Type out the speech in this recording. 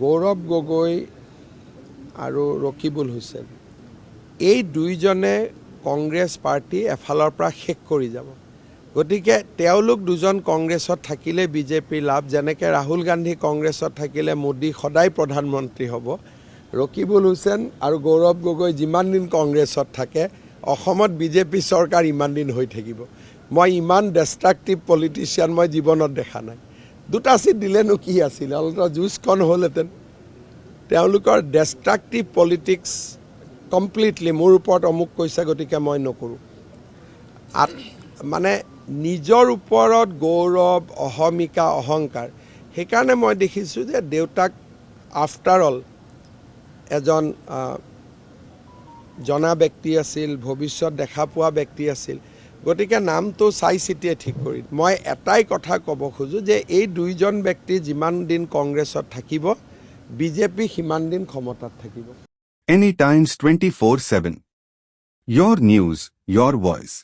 গৌৰৱ গগৈ আৰু ৰকিবুল হুছেইন এই দুইজনে কংগ্ৰেছ পাৰ্টি এফালৰ পৰা শেষ কৰি যাব। গতিকে তেওঁলোক দুজন কংগ্ৰেছত থাকিলে বিজেপিৰ লাভ, যেনেকৈ ৰাহুল গান্ধী কংগ্ৰেছত থাকিলে মোদী সদায় প্ৰধানমন্ত্ৰী হ'ব। ৰকিবুল হুছেইন আৰু গৌৰৱ গগৈ যিমান দিন কংগ্ৰেছত থাকে অসমত বিজেপি চৰকাৰ ইমান দিন হৈ থাকিব। মই ইমান ডেষ্ট্ৰাকটিভ পলিটিচিয়ান মই জীৱনত দেখা নাই। দুটা চিট দিলেনো কি আছিল, অলপ যুঁজখন হ'লহেঁতেন। তেওঁলোকৰ ডেষ্ট্ৰাকটিভ পলিটিক্স কমপ্লিটলি মোৰ ওপৰত অমুক কৈছে গতিকে মই নকৰোঁ। মানে নিজৰ ওপৰত গৌৰৱ, অহমিকা, অহংকাৰ। সেইকাৰণে মই দেখিছোঁ যে দেউতাক আফটাৰ অল এজন জনা ব্যক্তি আছিল, ভৱিষ্যত দেখা পোৱা ব্যক্তি আছিল। গতিকে নামটো চাই চিতিয়ে ঠিক কৰি মই এটাই কথা ক'ব খোজোঁ যে এই দুইজন ব্যক্তি যিমান দিন কংগ্ৰেছত থাকিব বিজেপি সিমান দিন ক্ষমতাত থাকিব। Any Times 24/7. Your news, your voice.